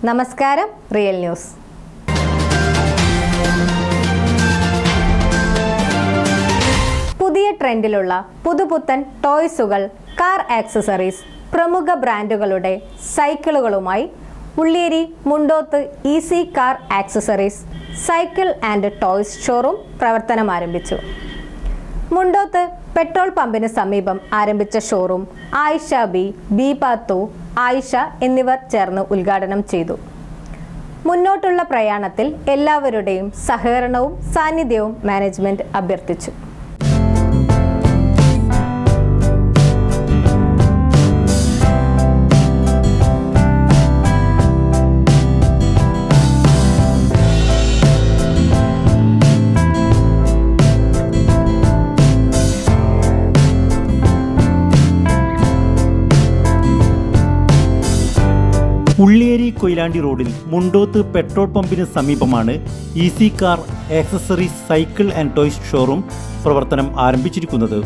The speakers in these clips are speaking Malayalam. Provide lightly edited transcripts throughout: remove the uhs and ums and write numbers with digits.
നമസ്കാരം, റിയൽ ന്യൂസ്. പുതിയ ട്രെൻഡിലുള്ള പുതുപുത്തൻ ടോയ്സുകൾ, കാർ ആക്സസറീസ്, പ്രമുഖ ബ്രാൻഡുകളുടെ സൈക്കിളുകളുമായി Ulliyeri Mundoth easy car accessories cycle and toys showroom പ്രവർത്തനം ആരംഭിച്ചു. മുണ്ടോത്ത് പെട്രോൾ പമ്പിന് സമീപം ആരംഭിച്ച ഷോറൂം ആയിഷ ബി പാത്തു, ആയിഷ എന്നിവർ ചേർന്ന് ഉദ്ഘാടനം ചെയ്തു. മുന്നോട്ടുള്ള പ്രയാണത്തിൽ എല്ലാവരുടെയും സഹകരണവും സാന്നിധ്യവും മാനേജ്മെന്റ് അഭ്യർത്ഥിച്ചു. ഉള്ളിയേരി കൊയിലാണ്ടി റോഡിൽ മുണ്ടോത്ത് പെട്രോൾ പമ്പിന് സമീപമാണ് easy car accessories cycle and toys showroom പ്രവർത്തനം ആരംഭിച്ചിരിക്കുന്നത്.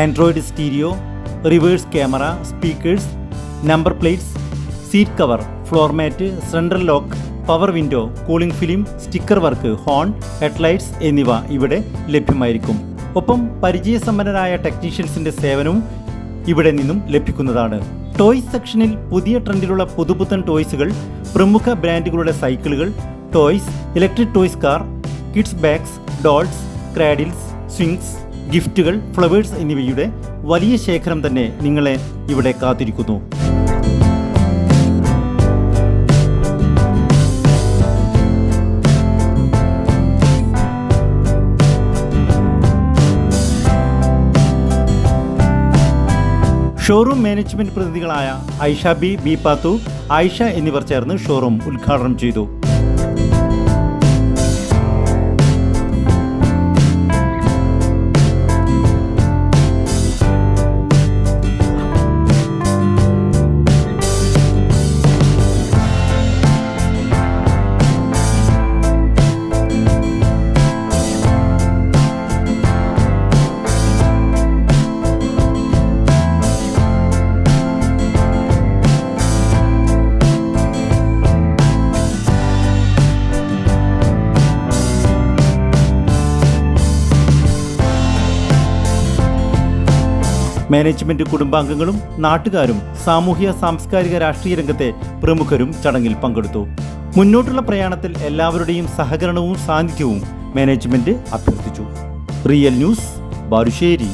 Android stereo, reverse camera, speakers, number plates, seat cover, floor mat, central lock, power window, cooling film, sticker work, horn, headlights എന്നിവ ഇവിടെ ലഭ്യമായിരിക്കും. ഒപ്പം പരിചയസമ്പന്നരായ ടെക്നീഷ്യൻസിന്റെ സേവനവും ഇവിടെ നിന്നും ലഭിക്കുന്നതാണ്. ടോയ്സ് സെക്ഷനിൽ പുതിയ ട്രെൻഡിലുള്ള പുതുപുത്തൻ ടോയ്സുകൾ, പ്രമുഖ ബ്രാൻഡുകളുടെ സൈക്കിളുകൾ, toys, electric toys car, kids bags, dolls, cradles, swings, ഗിഫ്റ്റുകൾ, ഫ്ലവേഴ്സ് എന്നിവയുടെ വലിയ ശേഖരം തന്നെ നിങ്ങളെ ഇവിടെ കാത്തിരിക്കുന്നു. ഷോറൂം മാനേജ്മെന്റ് പ്രതിനിധികളായ ആയിഷ ബി പാത്തു, ആയിഷ എന്നിവർ ചേർന്ന് ഷോറൂം ഉദ്ഘാടനം ചെയ്തു. മാനേജ്മെന്റ് കുടുംബാംഗങ്ങളും നാട്ടുകാരും സാമൂഹ്യ സാംസ്കാരിക രാഷ്ട്രീയ രംഗത്തെ പ്രമുഖരും ചടങ്ങിൽ പങ്കെടുത്തു. മുന്നോട്ടുള്ള പ്രയാണത്തിൽ എല്ലാവരുടെയും സഹകരണവും സാന്നിധ്യവും മാനേജ്മെന്റ് അഭ്യർത്ഥിച്ചു. Real news, Balussery.